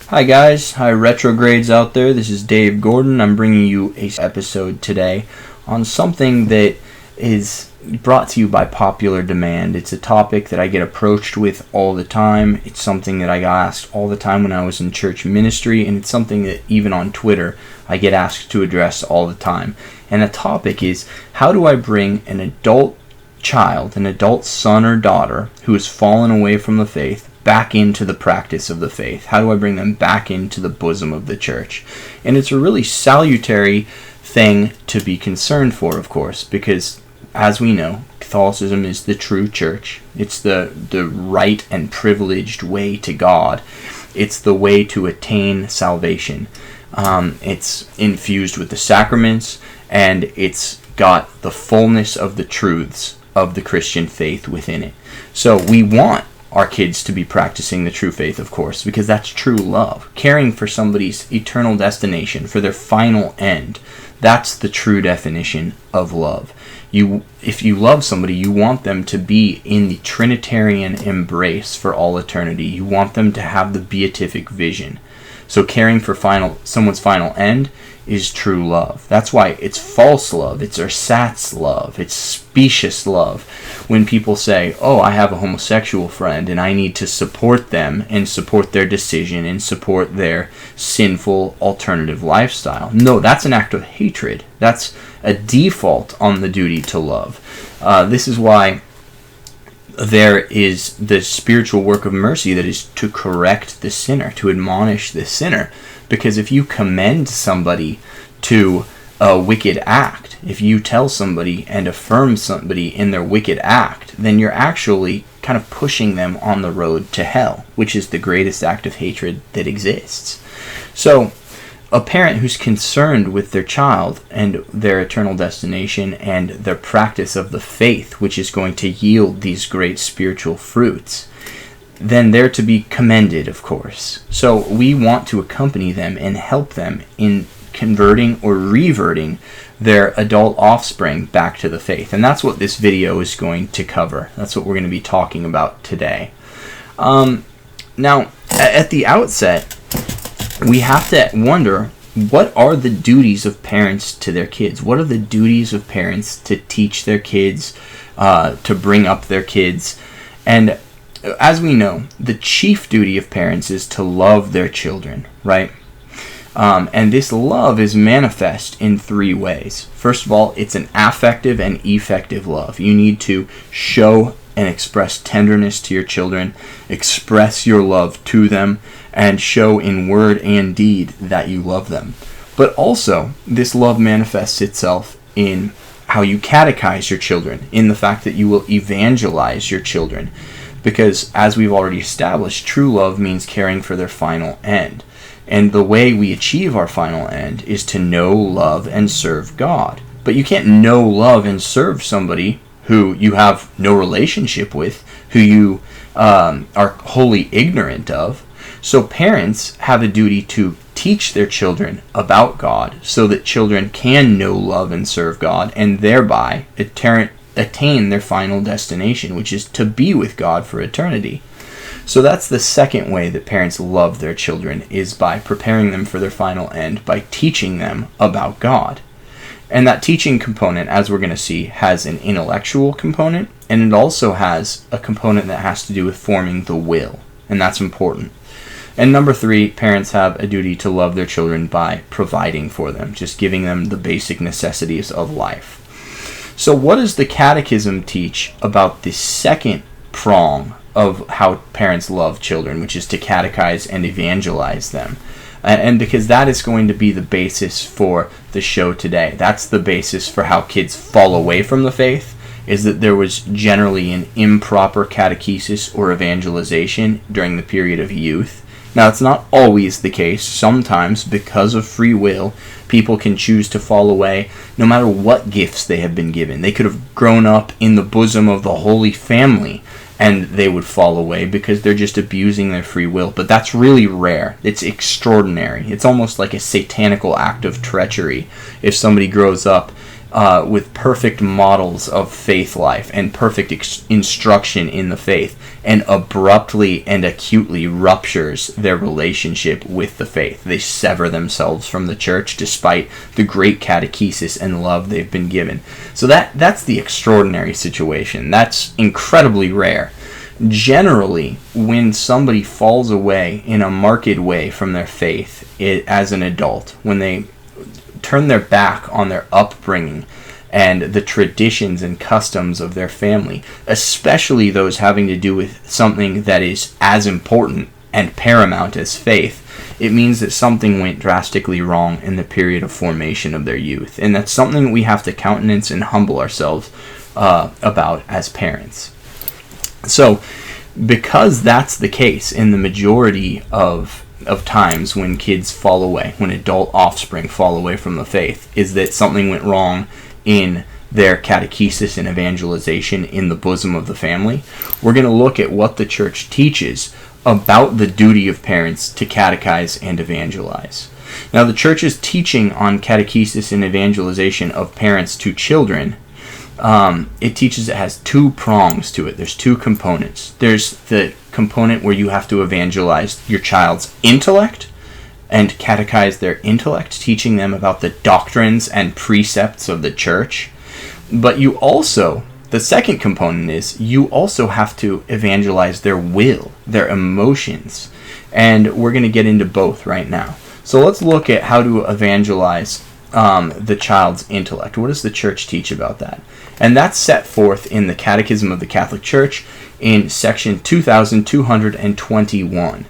Hi guys, hi retrogrades out there. This is Dave Gordon. I'm bringing you a episode today on something that is brought to you by popular demand. It's a topic that I get approached with all the time. It's something that I got asked all the time when I was in church ministry, and it's something that even on Twitter I get asked to address all the time. And the topic is, how do I bring an adult child, an adult son or daughter who has fallen away from the faith back into the practice of the faith? How do I bring them back into the bosom of the church? And it's a really salutary thing to be concerned for, of course, because as we know, Catholicism is the true church. It's the right and privileged way to God. It's the way to attain salvation. It's infused with the sacraments, and it's got the fullness of the truths of the Christian faith within it. So we want our kids to be practicing the true faith, of course, because that's true love. Caring for somebody's eternal destination, for their final end, that's the true definition of love. If you love somebody, you want them to be in the Trinitarian embrace for all eternity. You want them to have the beatific vision. So caring for someone's final end is true love. That's why it's false love, it's ersatz love, it's specious love. When people say, oh, I have a homosexual friend and I need to support them and support their decision and support their sinful alternative lifestyle. No, that's an act of hatred. That's a default on the duty to love. This is why there is the spiritual work of mercy that is to correct the sinner, to admonish the sinner. Because if you commend somebody to a wicked act, if you tell somebody and affirm somebody in their wicked act, then you're actually kind of pushing them on the road to hell, which is the greatest act of hatred that exists. So a parent who's concerned with their child and their eternal destination and their practice of the faith, which is going to yield these great spiritual fruits, then they're to be commended, of course. So we want to accompany them and help them in converting or reverting their adult offspring back to the faith. And that's what this video is going to cover. That's what we're going to be talking about today. Now, at the outset, we have to wonder, what are the duties of parents to their kids? What are the duties of parents to teach their kids, to bring up their kids? And as we know, the chief duty of parents is to love their children, right? And this love is manifest in three ways. First of all, it's an affective and effective love. You need to show and express tenderness to your children, express your love to them, and show in word and deed that you love them. But also, this love manifests itself in how you catechize your children, in the fact that you will evangelize your children. Because, as we've already established, true love means caring for their final end. And the way we achieve our final end is to know, love, and serve God. But you can't know, love, and serve somebody who you have no relationship with, who you are wholly ignorant of. So parents have a duty to teach their children about God so that children can know, love, and serve God, and thereby attain their final destination, which is to be with God for eternity. So that's the second way that parents love their children, is by preparing them for their final end, by teaching them about God. And that teaching component, as we're going to see, has an intellectual component, and it also has a component that has to do with forming the will, and that's important. And number three, parents have a duty to love their children by providing for them, just giving them the basic necessities of life. So what does the Catechism teach about the second prong of how parents love children, which is to catechize and evangelize them? And because that is going to be the basis for the show today. That's the basis for how kids fall away from the faith, is that there was generally an improper catechesis or evangelization during the period of youth. Now, it's not always the case. Sometimes, because of free will, people can choose to fall away no matter what gifts they have been given. They could have grown up in the bosom of the Holy Family and they would fall away because they're just abusing their free will. But that's really rare. It's extraordinary. It's almost like a satanical act of treachery if somebody grows up with perfect models of faith life and perfect instruction in the faith, and abruptly and acutely ruptures their relationship with the faith. They sever themselves from the church despite the great catechesis and love they've been given. So that's the extraordinary situation. That's incredibly rare. Generally, when somebody falls away in a marked way from their faith as an adult, when they turn their back on their upbringing and the traditions and customs of their family, especially those having to do with something that is as important and paramount as faith, it means that something went drastically wrong in the period of formation of their youth. And that's something we have to countenance and humble ourselves about as parents. So, because that's the case in the majority of times when kids fall away, when adult offspring fall away from the faith, is that something went wrong in their catechesis and evangelization in the bosom of the family. We're going to look at what the church teaches about the duty of parents to catechize and evangelize. Now, the church's teaching on catechesis and evangelization of parents to children, it teaches it has two prongs to it. There's two components. There's the component where you have to evangelize your child's intellect and catechize their intellect, teaching them about the doctrines and precepts of the church. But you also, the second component is, you also have to evangelize their will, their emotions. And we're going to get into both right now. So let's look at how to evangelize the child's intellect. What does the church teach about that? And that's set forth in the Catechism of the Catholic Church in section 2221,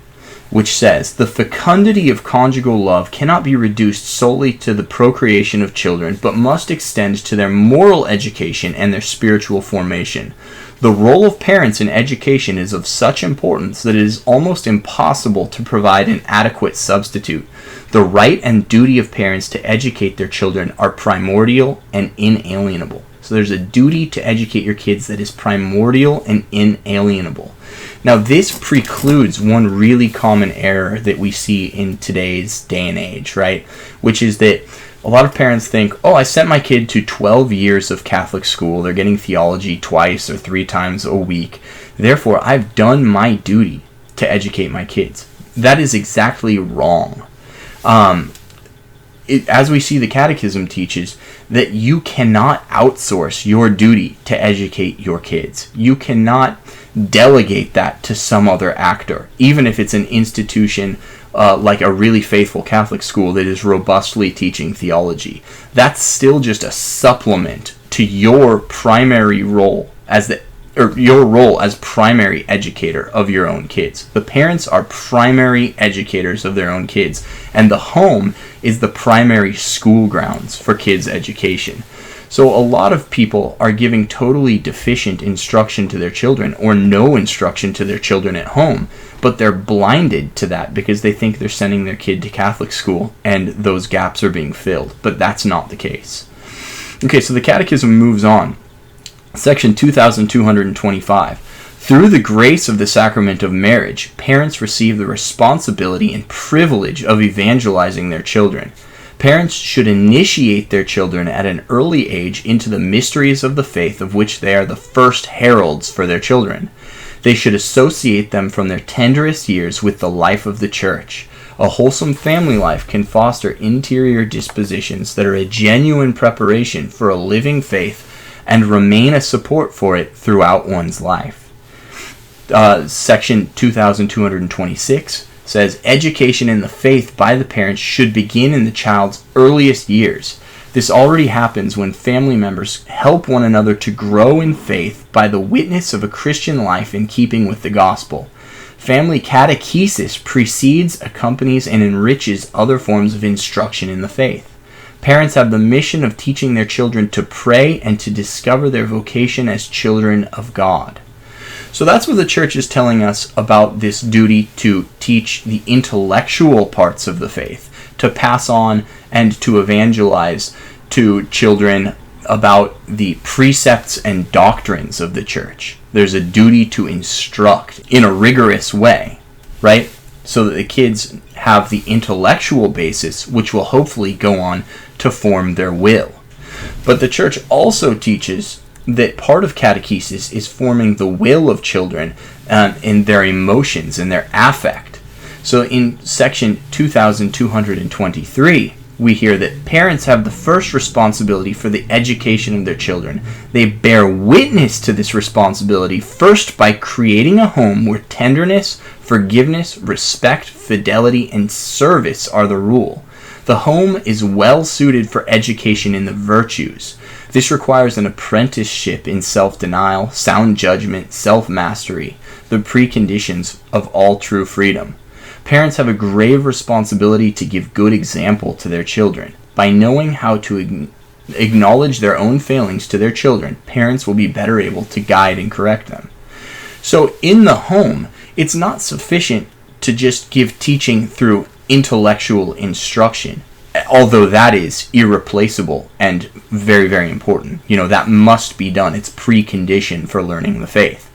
which says, "The fecundity of conjugal love cannot be reduced solely to the procreation of children, but must extend to their moral education and their spiritual formation. The role of parents in education is of such importance that it is almost impossible to provide an adequate substitute. The right and duty of parents to educate their children are primordial and inalienable." So there's a duty to educate your kids that is primordial and inalienable. Now, this precludes one really common error that we see in today's day and age, right? Which is that a lot of parents think, oh, I sent my kid to 12 years of Catholic school. They're getting theology twice or 3 times a week. Therefore, I've done my duty to educate my kids. That is exactly wrong. As we see, the Catechism teaches that you cannot outsource your duty to educate your kids. You cannot delegate that to some other actor, even if it's an institution like a really faithful Catholic school that is robustly teaching theology. That's still just a supplement to your primary role your role as primary educator of your own kids. The parents are primary educators of their own kids, and the home is the primary school grounds for kids' education. So a lot of people are giving totally deficient instruction to their children, or no instruction to their children at home, but they're blinded to that because they think they're sending their kid to Catholic school and those gaps are being filled. But that's not the case. Okay, so the Catechism moves on. Section 2225. Through the grace of the sacrament of marriage, parents receive the responsibility and privilege of evangelizing their children. Parents should initiate their children at an early age into the mysteries of the faith of which they are the first heralds for their children. They should associate them from their tenderest years with the life of the Church. A wholesome family life can foster interior dispositions that are a genuine preparation for a living faith and remain a support for it throughout one's life. Section 2226 says, education in the faith by the parents should begin in the child's earliest years. This already happens when family members help one another to grow in faith by the witness of a Christian life in keeping with the gospel. Family catechesis precedes, accompanies, and enriches other forms of instruction in the faith. Parents have the mission of teaching their children to pray and to discover their vocation as children of God. So that's what the church is telling us about this duty to teach the intellectual parts of the faith, to pass on and to evangelize to children about the precepts and doctrines of the church. There's a duty to instruct in a rigorous way, right? So that the kids have the intellectual basis, which will hopefully go on to form their will. But the church also teaches that part of catechesis is forming the will of children in their emotions and their affect. So in section 2223, we hear that parents have the first responsibility for the education of their children. They bear witness to this responsibility first by creating a home where tenderness, forgiveness, respect, fidelity, and service are the rule. The home is well suited for education in the virtues. This requires an apprenticeship in self-denial, sound judgment, self-mastery, the preconditions of all true freedom. Parents have a grave responsibility to give good example to their children. By knowing how to acknowledge their own failings to their children, parents will be better able to guide and correct them. So in the home, it's not sufficient to just give teaching through intellectual instruction, although that is irreplaceable and very, very important. That must be done. It's precondition for learning the faith.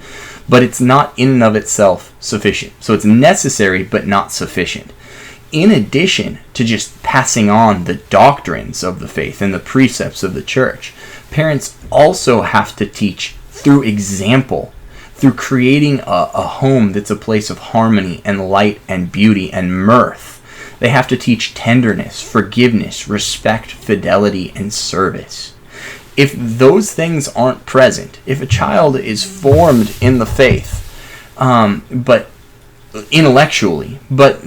But it's not in and of itself sufficient. So it's necessary, but not sufficient. In addition to just passing on the doctrines of the faith and the precepts of the church, parents also have to teach through example, through creating a home that's a place of harmony and light and beauty and mirth. They have to teach tenderness, forgiveness, respect, fidelity, and service. If those things aren't present, if a child is formed in the faith, but intellectually, but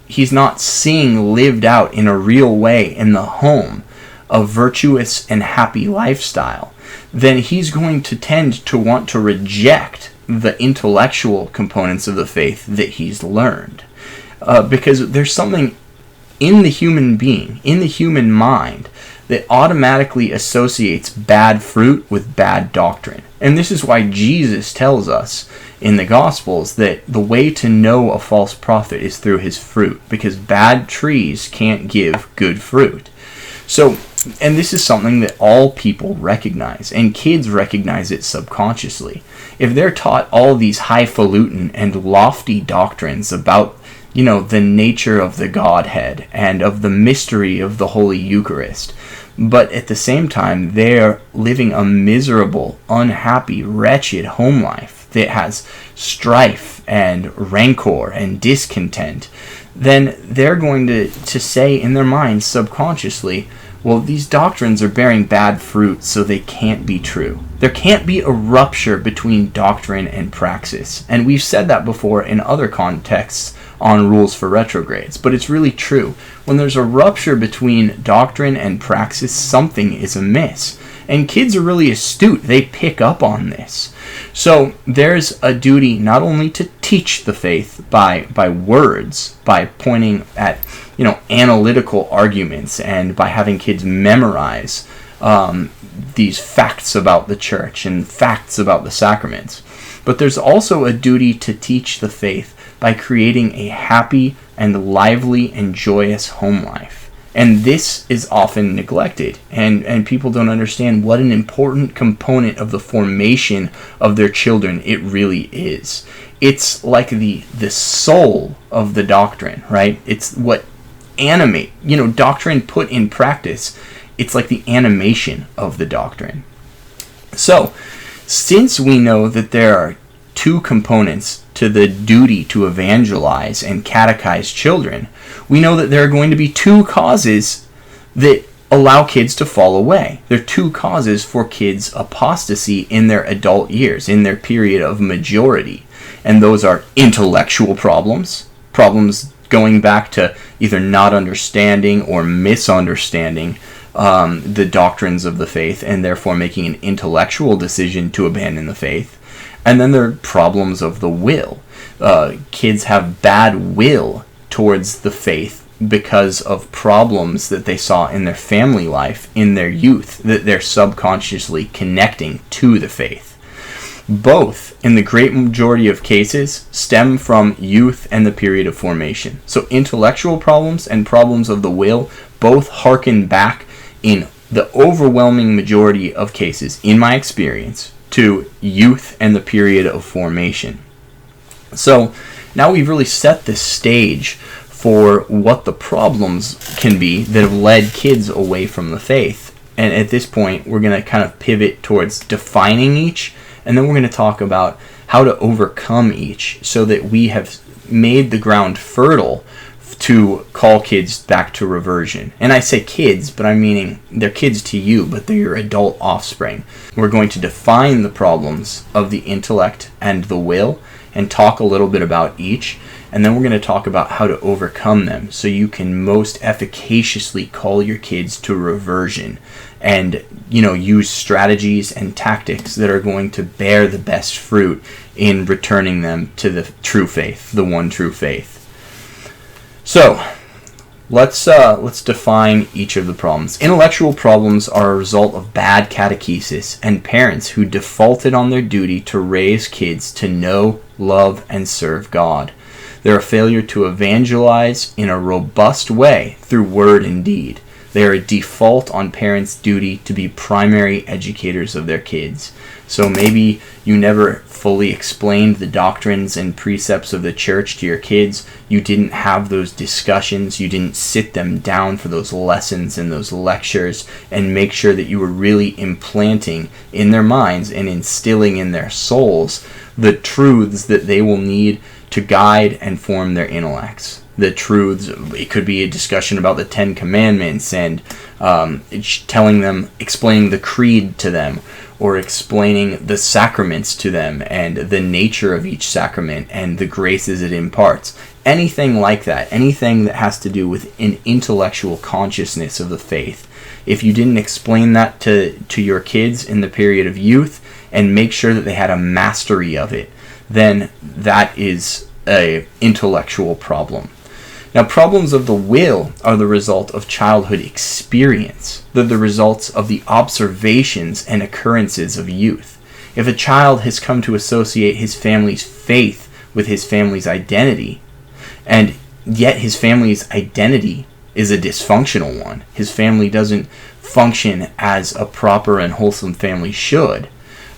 he's not seeing lived out in a real way in the home a virtuous and happy lifestyle, then he's going to tend to want to reject the intellectual components of the faith that he's learned. Because there's something in the human being, in the human mind, that automatically associates bad fruit with bad doctrine. And this is why Jesus tells us in the Gospels that the way to know a false prophet is through his fruit, because bad trees can't give good fruit. So, and this is something that all people recognize, and kids recognize it subconsciously. If they're taught all these highfalutin and lofty doctrines about the nature of the Godhead and of the mystery of the Holy Eucharist, but at the same time they're living a miserable, unhappy, wretched home life that has strife and rancor and discontent, then they're going to say in their minds subconsciously, well, these doctrines are bearing bad fruit, so they can't be true. There can't be a rupture between doctrine and praxis. And we've said that before in other contexts on rules for retrogrades, but it's really true. When there's a rupture between doctrine and praxis, something is amiss. And kids are really astute. They pick up on this. So there's a duty not only to teach the faith by words, by pointing at analytical arguments, and by having kids memorize these facts about the church and facts about the sacraments. But there's also a duty to teach the faith by creating a happy and lively and joyous home life. And this is often neglected, and people don't understand what an important component of the formation of their children it really is. It's like the soul of the doctrine, right? It's what animate, doctrine put in practice. It's like the animation of the doctrine. So, since we know that there are two components to the duty to evangelize and catechize children, we know that there are going to be two causes that allow kids to fall away. There are two causes for kids' apostasy in their adult years, in their period of majority. And those are intellectual problems going back to either not understanding or misunderstanding the doctrines of the faith, and therefore making an intellectual decision to abandon the faith. And then there are problems of the will. Kids have bad will towards the faith because of problems that they saw in their family life, in their youth, that they're subconsciously connecting to the faith. Both, in the great majority of cases, stem from youth and the period of formation. So intellectual problems and problems of the will both harken back, in the overwhelming majority of cases, in my experience, to youth and the period of formation. So now we've really set the stage for what the problems can be that have led kids away from the faith. And at this point, we're going to kind of pivot towards defining each, and then we're going to talk about how to overcome each so that we have made the ground fertile to call kids back to reversion. And I say kids, but I'm meaning they're kids to you, but they're your adult offspring. We're going to define the problems of the intellect and the will and talk a little bit about each. And then we're going to talk about how to overcome them so you can most efficaciously call your kids to reversion and, use strategies and tactics that are going to bear the best fruit in returning them to the true faith, the one true faith. So, let's define each of the problems. Intellectual problems are a result of bad catechesis and parents who defaulted on their duty to raise kids to know, love, and serve God. They're a failure to evangelize in a robust way through word and deed. They are a default on parents' duty to be primary educators of their kids. So maybe you never fully explained the doctrines and precepts of the church to your kids. You didn't have those discussions. You didn't sit them down for those lessons and those lectures and make sure that you were really implanting in their minds and instilling in their souls the truths that they will need to guide and form their intellects. The truths, it could be a discussion about the Ten Commandments and explaining the creed to them, or explaining the sacraments to them and the nature of each sacrament and the graces it imparts. Anything like that, anything that has to do with an intellectual consciousness of the faith. If you didn't explain that to your kids in the period of youth and make sure that they had a mastery of it, then that is an intellectual problem. Now, problems of the will are the result of childhood experience. They're the results of the observations and occurrences of youth. If a child has come to associate his family's faith with his family's identity, and yet his family's identity is a dysfunctional one, his family doesn't function as a proper and wholesome family should,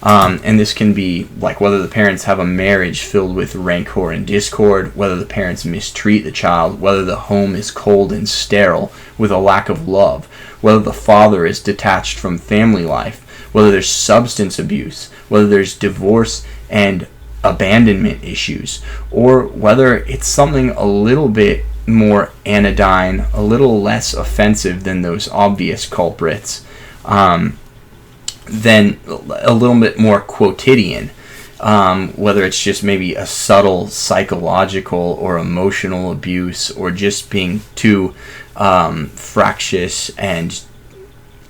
and this can be like whether the parents have a marriage filled with rancor and discord, whether the parents mistreat the child, whether the home is cold and sterile with a lack of love, whether the father is detached from family life, whether there's substance abuse, whether there's divorce and abandonment issues, or whether it's something a little bit more anodyne, a little less offensive than those obvious culprits, then a little bit more quotidian, whether it's just maybe a subtle psychological or emotional abuse, or just being too fractious and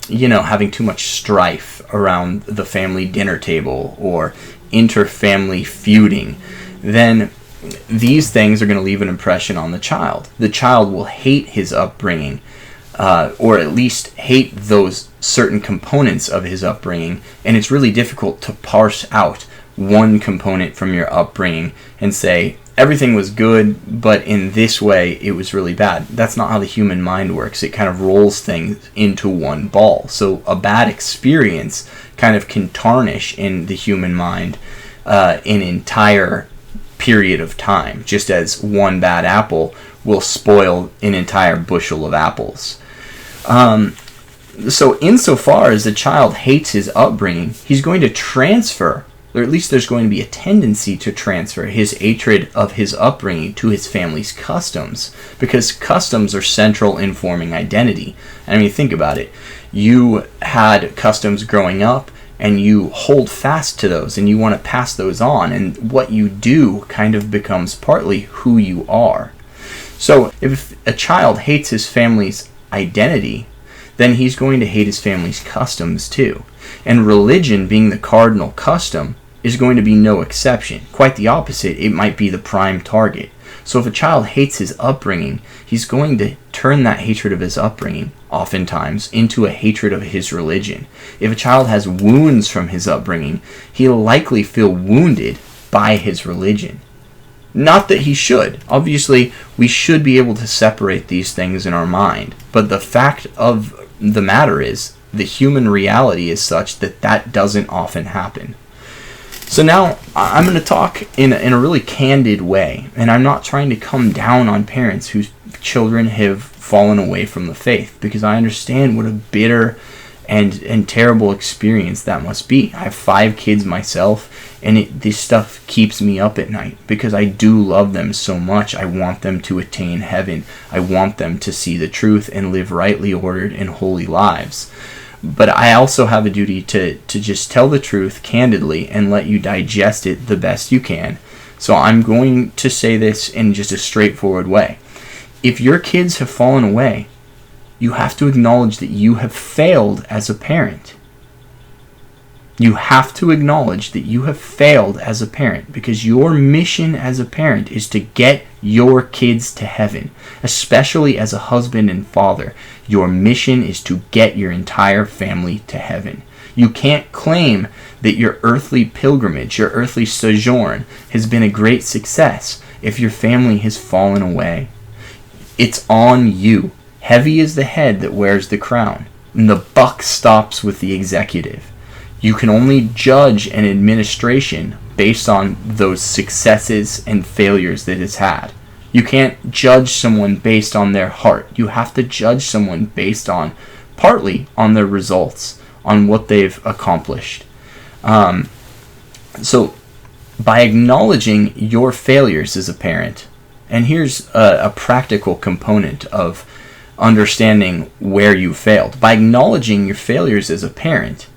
having too much strife around the family dinner table or inter-family feuding, then these things are going to leave an impression on the child. The child will hate his upbringing, or at least hate those certain components of his upbringing, and it's really difficult to parse out one component from your upbringing and say, everything was good, but in this way it was really bad. That's not how the human mind works. It kind of rolls things into one ball. So a bad experience kind of can tarnish in the human mind an entire period of time, just as one bad apple will spoil an entire bushel of apples. So insofar as the child hates his upbringing, he's going to transfer, or at least there's going to be a tendency to transfer his hatred of his upbringing to his family's customs, because customs are central in forming identity. I mean, think about it. You had customs growing up, and you hold fast to those, and you want to pass those on, and what you do kind of becomes partly who you are. So if a child hates his family's identity, then he's going to hate his family's customs too. And religion, being the cardinal custom, is going to be no exception. Quite the opposite, it might be the prime target. So if a child hates his upbringing, he's going to turn that hatred of his upbringing, oftentimes, into a hatred of his religion. If a child has wounds from his upbringing, he'll likely feel wounded by his religion. Not that he should. Obviously, we should be able to separate these things in our mind. But the fact of the matter is, the human reality is such that that doesn't often happen. So now I'm going to talk in a really candid way, and I'm not trying to come down on parents whose children have fallen away from the faith, because I understand what a bitter and terrible experience that must be. I have 5 kids myself, and this stuff keeps me up at night because I do love them so much. I want them to attain heaven. I want them to see the truth and live rightly ordered and holy lives. But I also have a duty to just tell the truth candidly and let you digest it the best you can. So I'm going to say this in just a straightforward way. If your kids have fallen away, you have to acknowledge that you have failed as a parent. You have to acknowledge that you have failed as a parent, because your mission as a parent is to get your kids to heaven, especially as a husband and father. Your mission is to get your entire family to heaven. You can't claim that your earthly pilgrimage, your earthly sojourn, has been a great success if your family has fallen away. It's on you. Heavy is the head that wears the crown, and the buck stops with the executive. You can only judge an administration based on those successes and failures that it's had. You can't judge someone based on their heart. You have to judge someone based on, partly on their results, on what they've accomplished. So by acknowledging your failures as a parent, and here's a practical component of understanding where you failed. By acknowledging your failures as a parent,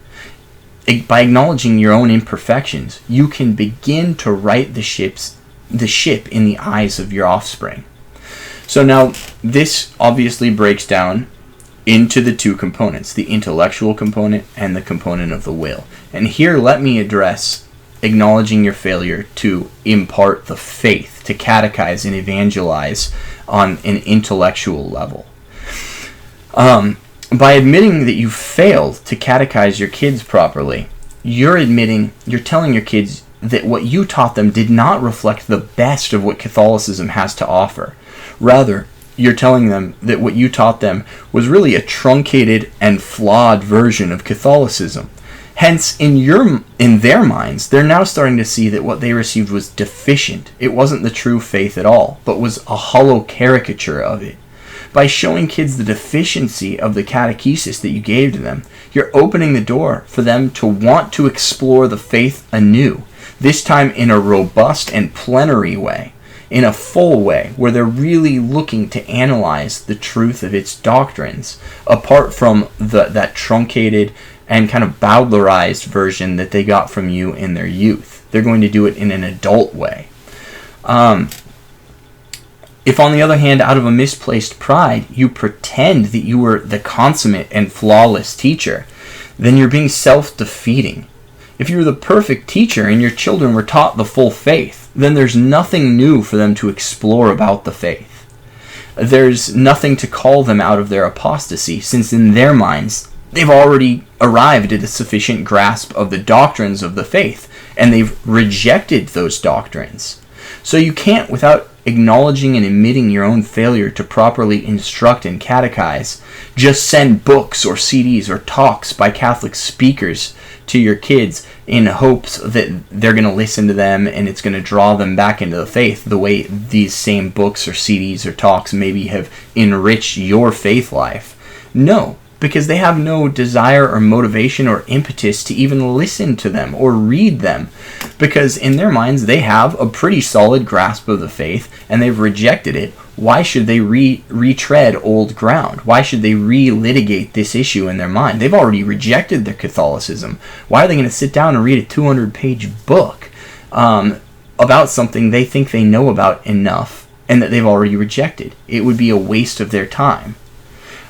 by acknowledging your own imperfections, you can begin to right the ship in the eyes of your offspring. So now, this obviously breaks down into the 2 components, the intellectual component and the component of the will. And here, let me address acknowledging your failure to impart the faith, to catechize and evangelize on an intellectual level. By admitting that you failed to catechize your kids properly, you're telling your kids that what you taught them did not reflect the best of what Catholicism has to offer. Rather, you're telling them that what you taught them was really a truncated and flawed version of Catholicism. Hence, in their minds, they're now starting to see that what they received was deficient. It wasn't the true faith at all, but was a hollow caricature of it. By showing kids the deficiency of the catechesis that you gave to them, you're opening the door for them to want to explore the faith anew, this time in a robust and plenary way, in a full way, where they're really looking to analyze the truth of its doctrines, apart from that truncated and kind of bowdlerized version that they got from you in their youth. They're going to do it in an adult way. If, on the other hand, out of a misplaced pride, you pretend that you were the consummate and flawless teacher, then you're being self-defeating. If you were the perfect teacher and your children were taught the full faith, then there's nothing new for them to explore about the faith. There's nothing to call them out of their apostasy, since in their minds, they've already arrived at a sufficient grasp of the doctrines of the faith, and they've rejected those doctrines. So you can't, without acknowledging and admitting your own failure to properly instruct and catechize, just send books or CDs or talks by Catholic speakers to your kids in hopes that they're going to listen to them and it's going to draw them back into the faith, the way these same books or CDs or talks maybe have enriched your faith life. No, because they have no desire or motivation or impetus to even listen to them or read them, because in their minds they have a pretty solid grasp of the faith and they've rejected it. Why should they retread old ground? Why should they relitigate this issue in their mind? They've already rejected their Catholicism. Why are they going to sit down and read a 200-page book about something they think they know about enough and that they've already rejected? It would be a waste of their time.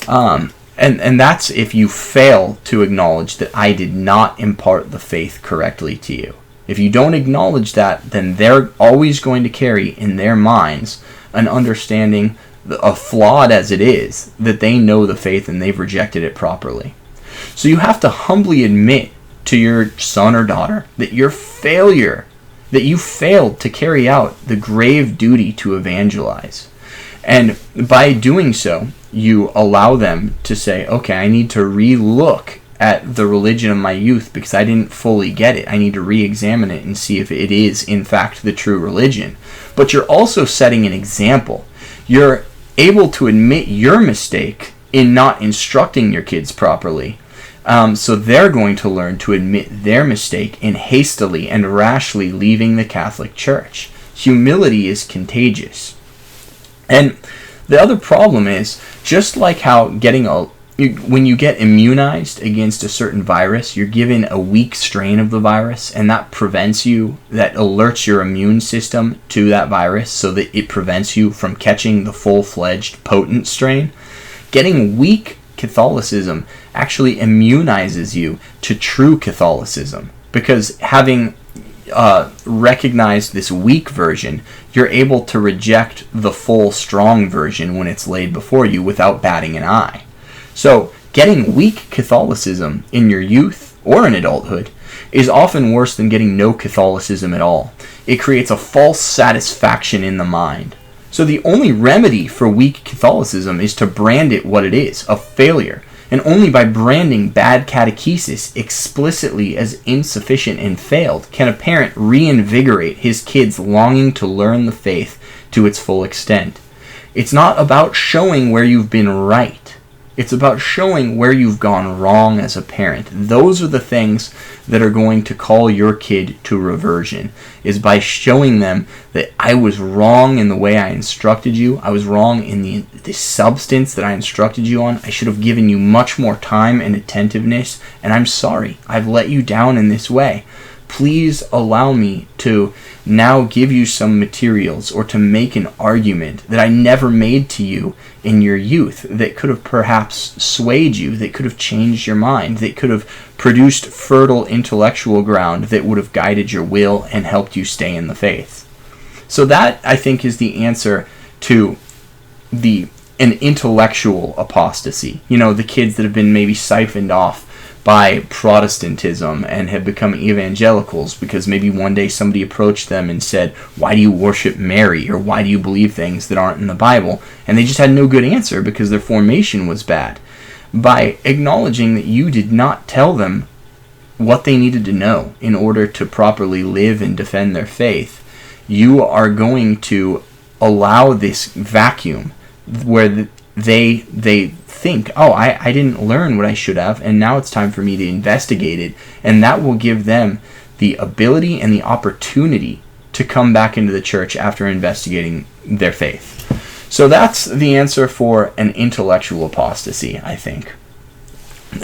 And that's if you fail to acknowledge that I did not impart the faith correctly to you. If you don't acknowledge that, then they're always going to carry in their minds an understanding, flawed as it is, that they know the faith and they've rejected it properly. So you have to humbly admit to your son or daughter that your failure, that you failed to carry out the grave duty to evangelize. And by doing so, you allow them to say, okay, I need to re-look at the religion of my youth because I didn't fully get it. I need to re-examine it and see if it is, in fact, the true religion. But you're also setting an example. You're able to admit your mistake in not instructing your kids properly. So they're going to learn to admit their mistake in hastily and rashly leaving the Catholic Church. Humility is contagious. And the other problem is, just like how when you get immunized against a certain virus, you're given a weak strain of the virus, and that alerts your immune system to that virus so that it prevents you from catching the full-fledged potent strain. Getting weak Catholicism actually immunizes you to true Catholicism, because having recognized this weak version, you're able to reject the full strong version when it's laid before you without batting an eye. So getting weak Catholicism in your youth or in adulthood is often worse than getting no Catholicism at all. It creates a false satisfaction in the mind. So the only remedy for weak Catholicism is to brand it what it is, a failure. And only by branding bad catechesis explicitly as insufficient and failed can a parent reinvigorate his kid's longing to learn the faith to its full extent. It's not about showing where you've been right. It's about showing where you've gone wrong as a parent. Those are the things that are going to call your kid to reversion, is by showing them that I was wrong in the way I instructed you. I was wrong in the substance that I instructed you on. I should have given you much more time and attentiveness, and I'm sorry. I've let you down in this way. Please allow me to now give you some materials or to make an argument that I never made to you in your youth that could have perhaps swayed you, that could have changed your mind, that could have produced fertile intellectual ground that would have guided your will and helped you stay in the faith. So that, I think, is the answer to an intellectual apostasy. You know, the kids that have been maybe siphoned off by Protestantism and have become evangelicals because maybe one day somebody approached them and said, why do you worship Mary, or why do you believe things that aren't in the Bible? And they just had no good answer because their formation was bad. By acknowledging that you did not tell them what they needed to know in order to properly live and defend their faith, you are going to allow this vacuum where they think, oh, I didn't learn what I should have, and now it's time for me to investigate it, and that will give them the ability and the opportunity to come back into the church after investigating their faith. So that's the answer for an intellectual apostasy, I think.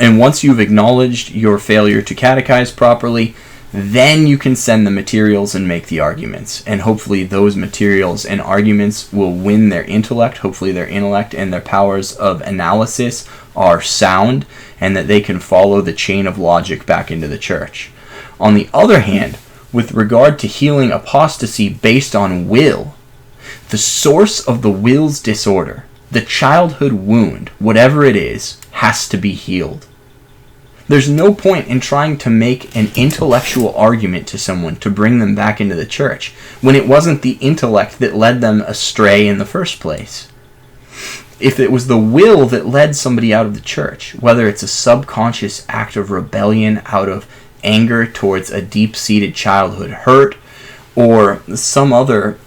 And once you've acknowledged your failure to catechize properly, then you can send the materials and make the arguments. And hopefully those materials and arguments will win their intellect. Hopefully their intellect and their powers of analysis are sound, and that they can follow the chain of logic back into the church. On the other hand, with regard to healing apostasy based on will, the source of the will's disorder, the childhood wound, whatever it is, has to be healed. There's no point in trying to make an intellectual argument to someone to bring them back into the church when it wasn't the intellect that led them astray in the first place. If it was the will that led somebody out of the church, whether it's a subconscious act of rebellion out of anger towards a deep-seated childhood hurt, or some other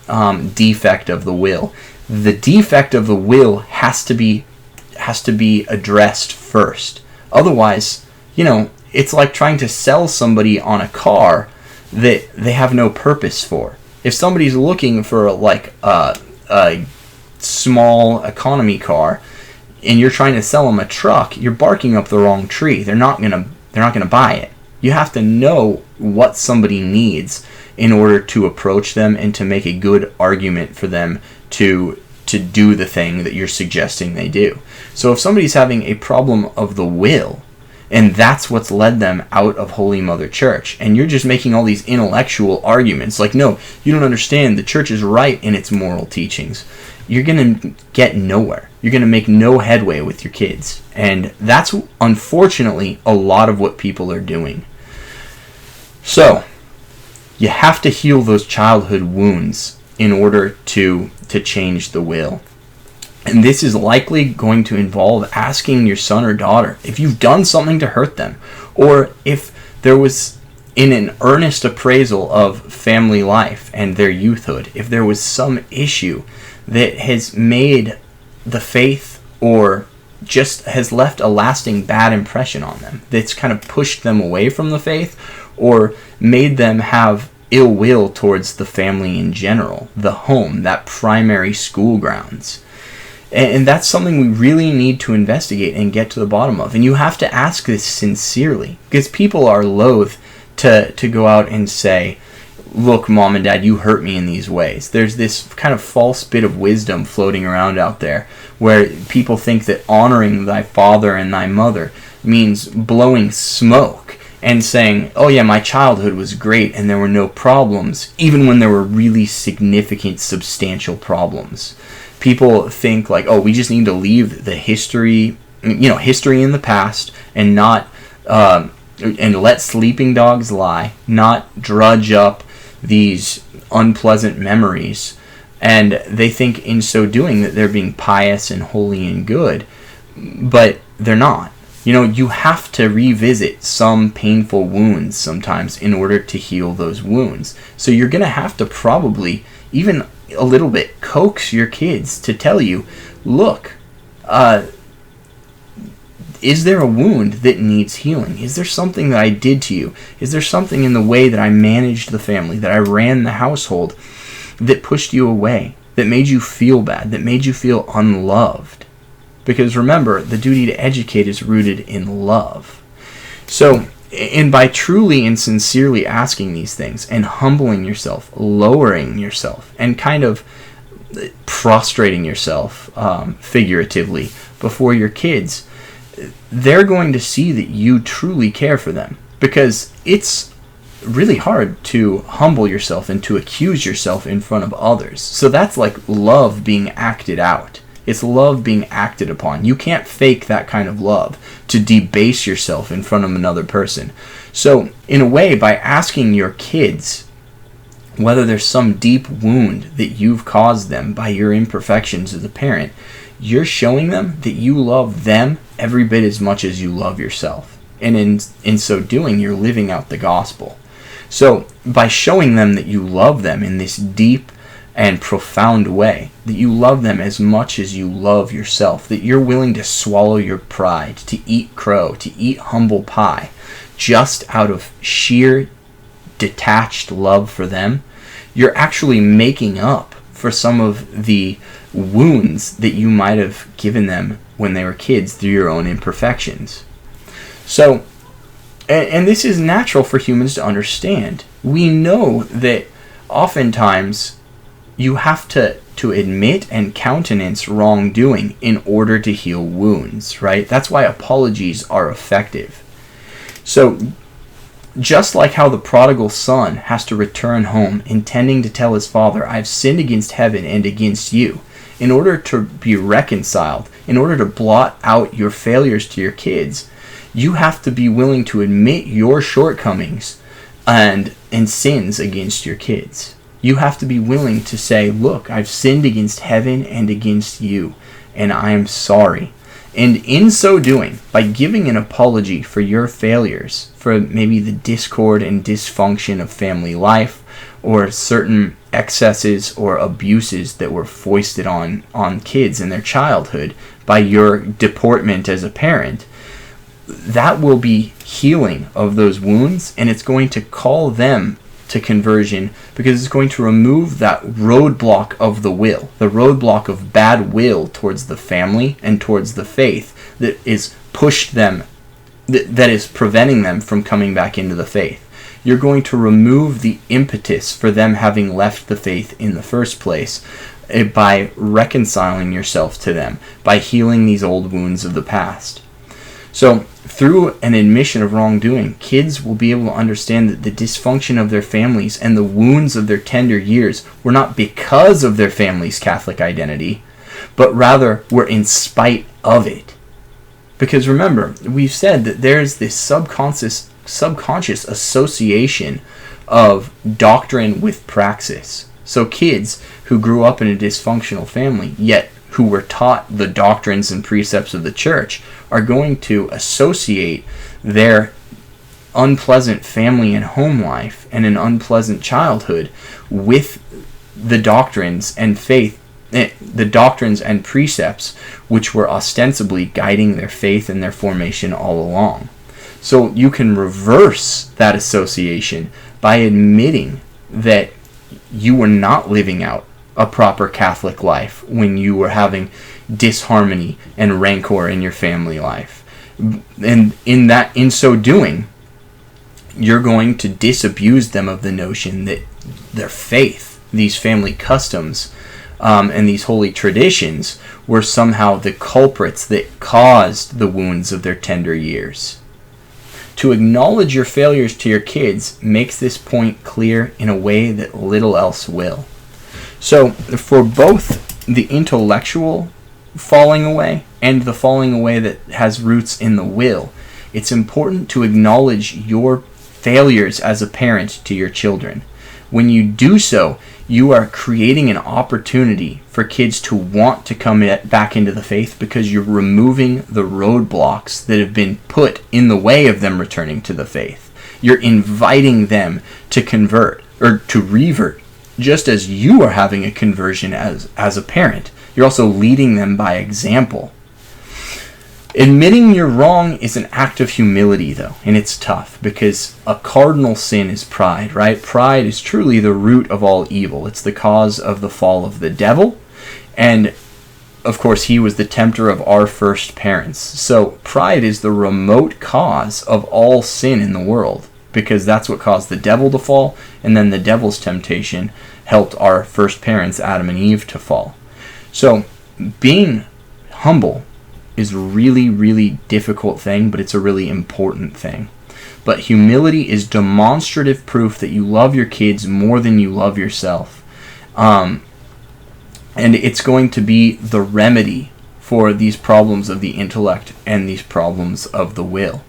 defect of the will, the defect of the will has to be addressed first. Otherwise, you know, it's like trying to sell somebody on a car that they have no purpose for. If somebody's looking for like a small economy car, and you're trying to sell them a truck, you're barking up the wrong tree. They're not gonna buy it. You have to know what somebody needs in order to approach them and to make a good argument for them to do the thing that you're suggesting they do. So if somebody's having a problem of the will, and that's what's led them out of Holy Mother Church, and you're just making all these intellectual arguments like, no, you don't understand, the church is right in its moral teachings, you're going to get nowhere. You're going to make no headway with your kids. And that's, unfortunately, a lot of what people are doing. So, you have to heal those childhood wounds in order to change the will. And this is likely going to involve asking your son or daughter if you've done something to hurt them, or if there was, in an earnest appraisal of family life and their youthhood, if there was some issue that has made the faith or just has left a lasting bad impression on them, that's kind of pushed them away from the faith or made them have ill will towards the family in general, the home, that primary school grounds. And that's something we really need to investigate and get to the bottom of. And you have to ask this sincerely, because people are loath to go out and say, look, mom and dad, you hurt me in these ways. There's this kind of false bit of wisdom floating around out there where people think that honoring thy father and thy mother means blowing smoke and saying, oh yeah, my childhood was great and there were no problems, even when there were really significant, substantial problems. People think like, oh, we just need to leave the history in the past and not, and let sleeping dogs lie, not drudge up these unpleasant memories. And they think in so doing that they're being pious and holy and good, but they're not. You have to revisit some painful wounds sometimes in order to heal those wounds. So you're going to have to probably, even a little bit, coax your kids to tell you, look, is there a wound that needs healing? Is there something that I did to you? Is there something in the way that I managed the family, that I ran the household, that pushed you away, that made you feel bad, that made you feel unloved? Because remember, the duty to educate is rooted in love. So, and by truly and sincerely asking these things and humbling yourself, lowering yourself, and kind of prostrating yourself figuratively before your kids, they're going to see that you truly care for them. Because it's really hard to humble yourself and to accuse yourself in front of others. So that's like love being acted out. It's love being acted upon. You can't fake that kind of love to debase yourself in front of another person. So, in a way, by asking your kids whether there's some deep wound that you've caused them by your imperfections as a parent, you're showing them that you love them every bit as much as you love yourself. And in so doing, you're living out the gospel. So, by showing them that you love them in this deep and profound way, that you love them as much as you love yourself, that you're willing to swallow your pride, to eat crow, to eat humble pie, just out of sheer detached love for them, you're actually making up for some of the wounds that you might have given them when they were kids through your own imperfections. So, and this is natural for humans to understand. We know that oftentimes you have to admit and countenance wrongdoing in order to heal wounds, right? That's why apologies are effective. So, just like how the prodigal son has to return home intending to tell his father, I've sinned against heaven and against you, in order to be reconciled, in order to blot out your failures to your kids, you have to be willing to admit your shortcomings and sins against your kids. You have to be willing to say, look, I've sinned against heaven and against you, and I am sorry. And in so doing, by giving an apology for your failures, for maybe the discord and dysfunction of family life, or certain excesses or abuses that were foisted on kids in their childhood by your deportment as a parent, that will be healing of those wounds, and it's going to call them to conversion, because it's going to remove that roadblock of the will, the roadblock of bad will towards the family and towards the faith that is pushed them, that is preventing them from coming back into the faith. You're going to remove the impetus for them having left the faith in the first place by reconciling yourself to them, by healing these old wounds of the past. So, through an admission of wrongdoing, kids will be able to understand that the dysfunction of their families and the wounds of their tender years were not because of their family's Catholic identity, but rather were in spite of it. Because remember, we've said that there's this subconscious association of doctrine with praxis. So kids who grew up in a dysfunctional family, yet who were taught the doctrines and precepts of the church are going to associate their unpleasant family and home life and an unpleasant childhood with the doctrines and the doctrines and precepts which were ostensibly guiding their faith and their formation all along. So you can reverse that association by admitting that you were not living out a proper Catholic life when you were having disharmony and rancor in your family life. And in so doing, you're going to disabuse them of the notion that their faith, these family customs, and these holy traditions were somehow the culprits that caused the wounds of their tender years. To acknowledge your failures to your kids makes this point clear in a way that little else will. So, for both the intellectual falling away and the falling away that has roots in the will, it's important to acknowledge your failures as a parent to your children. When you do so, you are creating an opportunity for kids to want to come back into the faith because you're removing the roadblocks that have been put in the way of them returning to the faith. You're inviting them to convert or to revert, just as you are having a conversion as a parent. You're also leading them by example. Admitting you're wrong is an act of humility, though, and it's tough because a cardinal sin is pride, right? Pride is truly the root of all evil. It's the cause of the fall of the devil, and of course, he was the tempter of our first parents. So pride is the remote cause of all sin in the world because that's what caused the devil to fall, and then the devil's temptation helped our first parents, Adam and Eve, to fall. So being humble is a really, really difficult thing, but it's a really important thing. But humility is demonstrative proof that you love your kids more than you love yourself. And it's going to be the remedy for these problems of the intellect and these problems of the will.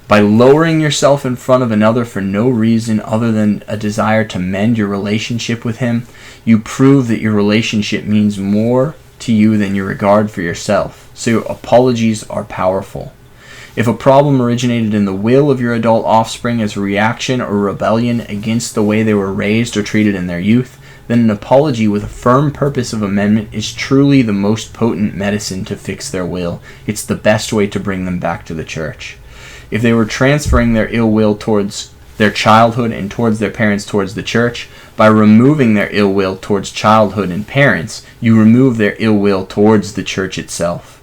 By lowering yourself in front of another for no reason other than a desire to mend your relationship with him, you prove that your relationship means more to you than your regard for yourself. So your apologies are powerful. If a problem originated in the will of your adult offspring as a reaction or rebellion against the way they were raised or treated in their youth, then an apology with a firm purpose of amendment is truly the most potent medicine to fix their will. It's the best way to bring them back to the church. If they were transferring their ill will towards their childhood and towards their parents towards the church, by removing their ill will towards childhood and parents, you remove their ill will towards the church itself.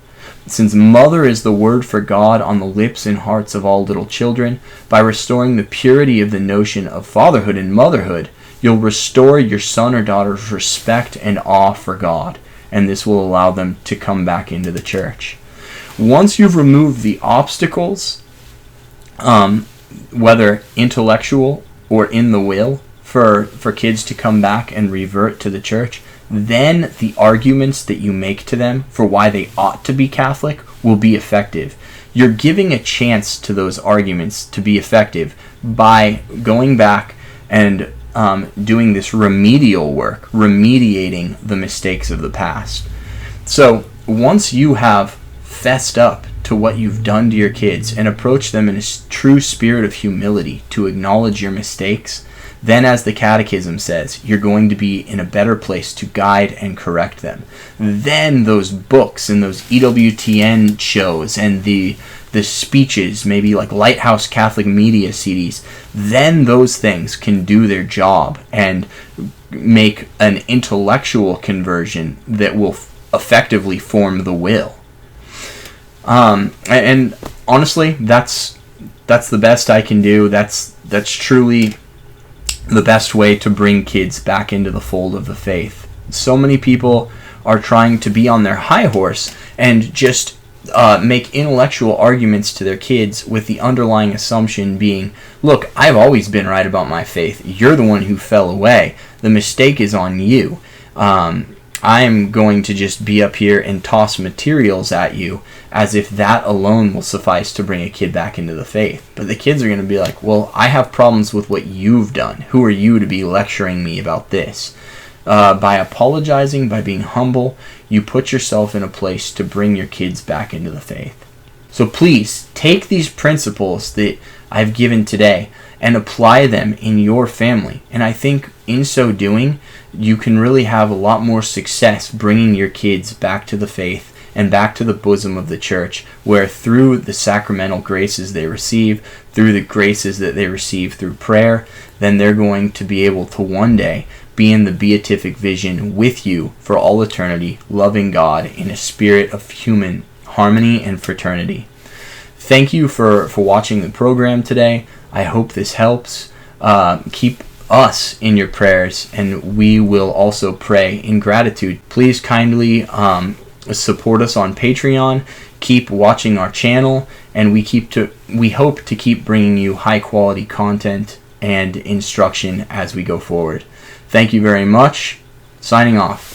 Since mother is the word for God on the lips and hearts of all little children, by restoring the purity of the notion of fatherhood and motherhood, you'll restore your son or daughter's respect and awe for God, and this will allow them to come back into the church. Once you've removed the obstacles, whether intellectual or in the will, for kids to come back and revert to the church, then the arguments that you make to them for why they ought to be Catholic will be effective. You're giving a chance to those arguments to be effective by going back and doing this remedial work, remediating the mistakes of the past. So once you have fessed up to what you've done to your kids and approach them in a true spirit of humility to acknowledge your mistakes, then, as the Catechism says, you're going to be in a better place to guide and correct them. Then those books and those EWTN shows and the speeches, maybe like Lighthouse Catholic Media CDs, then those things can do their job and make an intellectual conversion that will effectively form the will. And honestly, that's the best I can do. That's truly the best way to bring kids back into the fold of the faith. So many people are trying to be on their high horse and just make intellectual arguments to their kids with the underlying assumption being, look, I've always been right about my faith. You're the one who fell away. The mistake is on you. I'm going to just be up here and toss materials at you as if that alone will suffice to bring a kid back into the faith. But the kids are going to be like, well, I have problems with what you've done. Who are you to be lecturing me about this? By apologizing, by being humble, you put yourself in a place to bring your kids back into the faith. So please take these principles that I've given today and apply them in your family. And I think in so doing, you can really have a lot more success bringing your kids back to the faith and back to the bosom of the church, where through the sacramental graces they receive, through the graces that they receive through prayer, then they're going to be able to one day be in the beatific vision with you for all eternity, loving God in a spirit of human harmony and fraternity. Thank you for watching the program today. I hope this helps. Keep us in your prayers, and we will also pray in gratitude. Please kindly support us on Patreon. Keep watching our channel, and we hope to keep bringing you high quality content and instruction as we go forward. Thank you very much. Signing off.